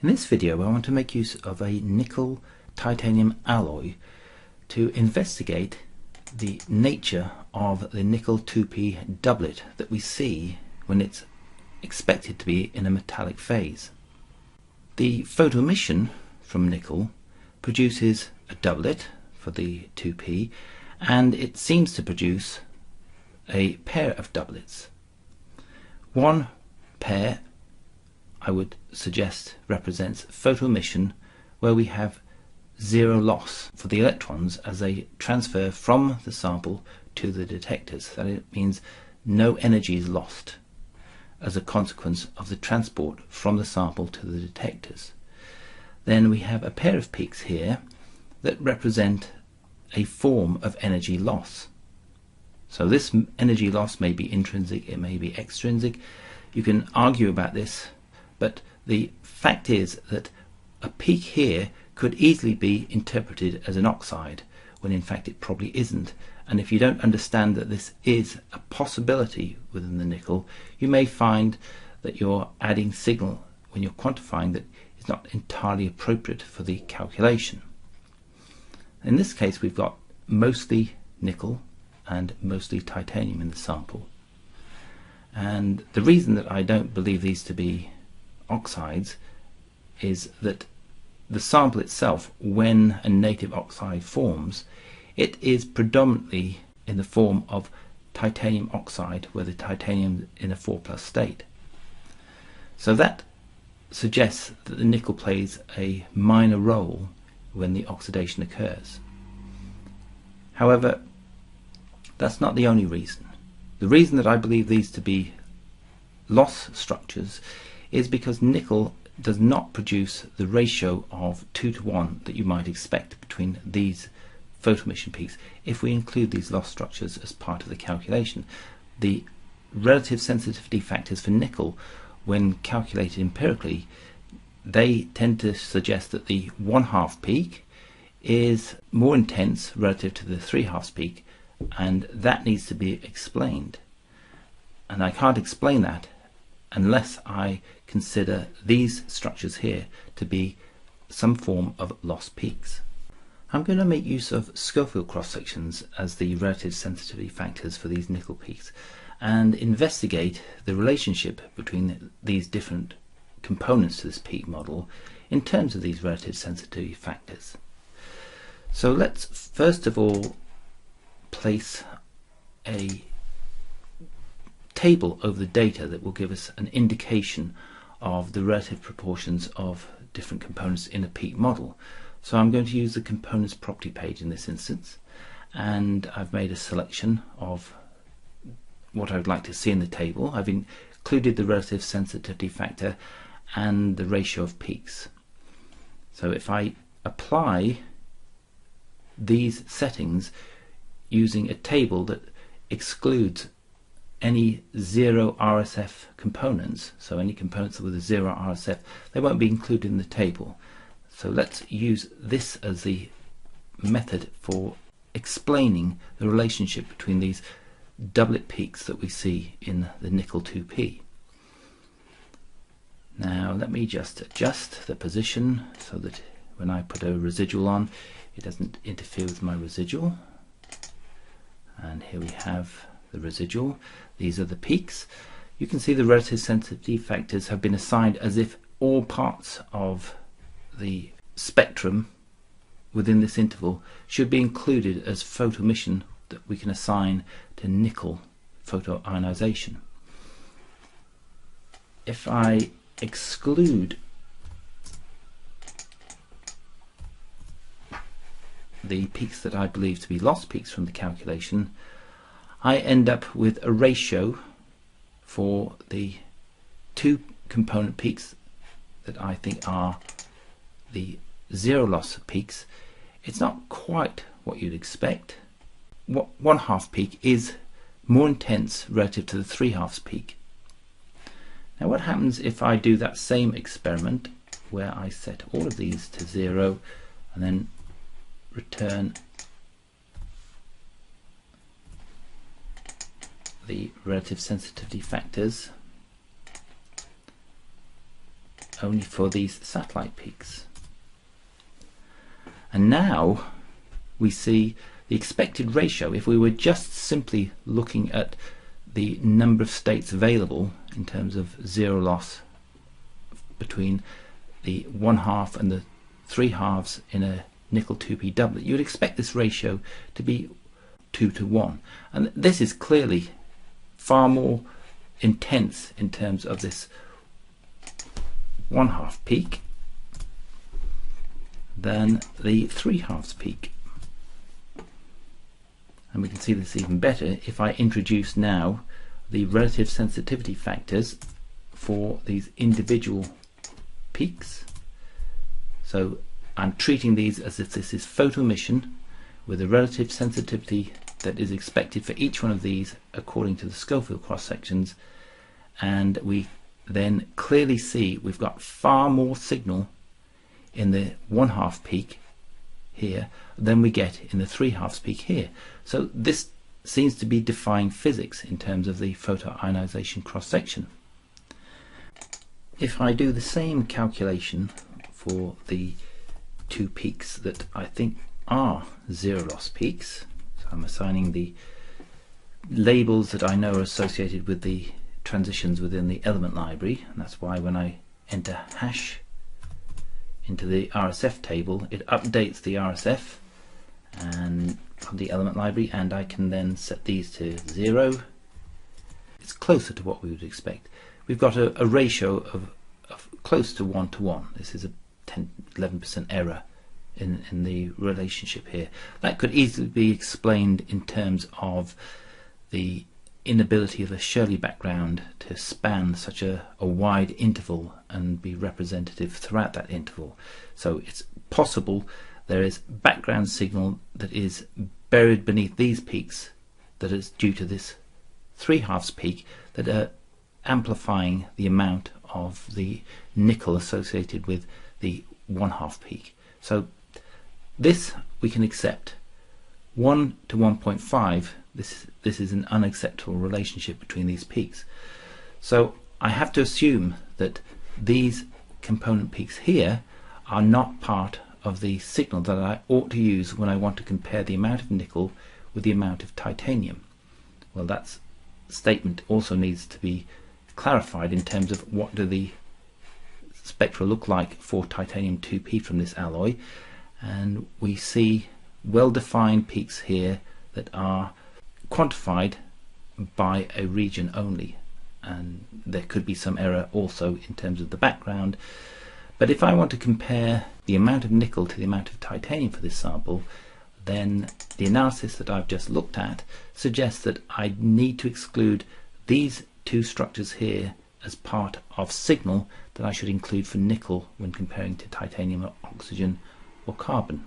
In this video I want to make use of a nickel titanium alloy to investigate the nature of the nickel 2p doublet that we see when it's expected to be in a metallic phase. The photoemission from nickel produces a doublet for the 2p, and it seems to produce a pair of doublets. One pair I would suggest represents photoemission, where we have zero loss for the electrons as they transfer from the sample to the detectors. That means no energy is lost as a consequence of the transport from the sample to the detectors. Then we have a pair of peaks here that represent a form of energy loss. So this energy loss may be intrinsic, it may be extrinsic. You can argue about this, but the fact is that a peak here could easily be interpreted as an oxide, when in fact it probably isn't. And if you don't understand that this is a possibility within the nickel, you may find that you're adding signal when you're quantifying that is not entirely appropriate for the calculation. In this case we've got mostly nickel and mostly titanium in the sample. And the reason that I don't believe these to be oxides is that the sample itself, when a native oxide forms, it is predominantly in the form of titanium oxide, where the titanium is in a 4+ state. So that suggests that the nickel plays a minor role when the oxidation occurs. However, that's not the only reason. The reason that I believe these to be loss structures is because nickel does not produce the ratio of 2:1 that you might expect between these photoemission peaks if we include these loss structures as part of the calculation. The relative sensitivity factors for nickel, when calculated empirically, they tend to suggest that the 1/2 peak is more intense relative to the 3/2 peak, and that needs to be explained. And I can't explain that unless I consider these structures here to be some form of loss peaks. I'm going to make use of Schofield cross-sections as the relative sensitivity factors for these nickel peaks and investigate the relationship between these different components to this peak model in terms of these relative sensitivity factors. So let's first of all place a table over the data that will give us an indication of the relative proportions of different components in a peak model. So I'm going to use the components property page in this instance, and I've made a selection of what I would like to see in the table. I've included the relative sensitivity factor and the ratio of peaks. So if I apply these settings using a table that excludes any zero RSF components, so any components with a zero RSF, they won't be included in the table. So let's use this as the method for explaining the relationship between these doublet peaks that we see in the nickel 2p. Now let me just adjust the position so that when I put a residual on, it doesn't interfere with my residual. And here we have the residual. These are the peaks. You can see the relative sensitivity factors have been assigned as if all parts of the spectrum within this interval should be included as photoemission that we can assign to nickel photoionization. If I exclude the peaks that I believe to be loss peaks from the calculation, I end up with a ratio for the two component peaks that I think are the zero loss peaks. It's not quite what you'd expect. 1/2 peak is more intense relative to the 3/2 peak. Now what happens if I do that same experiment where I set all of these to 0 and then return the relative sensitivity factors only for these satellite peaks. And now we see the expected ratio. If we were just simply looking at the number of states available in terms of zero loss between the 1/2 and the 3/2 in a nickel 2p doublet, you would expect this ratio to be 2 to 1. And this is clearly far more intense in terms of this 1/2 peak than the 3/2 peak. And we can see this even better if I introduce now the relative sensitivity factors for these individual peaks. So I'm treating these as if this is photoemission with a relative sensitivity that is expected for each one of these according to the Schofield cross sections, and we then clearly see we've got far more signal in the 1/2 peak here than we get in the 3/2 peak here. So this seems to be defying physics in terms of the photoionization cross section. If I do the same calculation for the two peaks that I think are zero loss peaks, so I'm assigning the labels that I know are associated with the transitions within the element library, and that's why when I enter hash into the RSF table, it updates the RSF and of the element library, and I can then set these to 0. It's closer to what we would expect. We've got a ratio of close to 1 to 1. This is a 11% error in the relationship here. That could easily be explained in terms of the inability of a Shirley background to span such a wide interval and be representative throughout that interval. So it's possible there is background signal that is buried beneath these peaks that is due to this 3/2 peak that are amplifying the amount of the nickel associated with the 1/2 peak. So this we can accept. 1 to 1.5, this is an unacceptable relationship between these peaks. So I have to assume that these component peaks here are not part of the signal that I ought to use when I want to compare the amount of nickel with the amount of titanium. Well, that statement also needs to be clarified in terms of what do the spectra look like for titanium 2p from this alloy, and we see well-defined peaks here that are quantified by a region only, and there could be some error also in terms of the background. But if I want to compare the amount of nickel to the amount of titanium for this sample, then the analysis that I've just looked at suggests that I need to exclude these two structures here as part of signal that I should include for nickel when comparing to titanium or oxygen or carbon.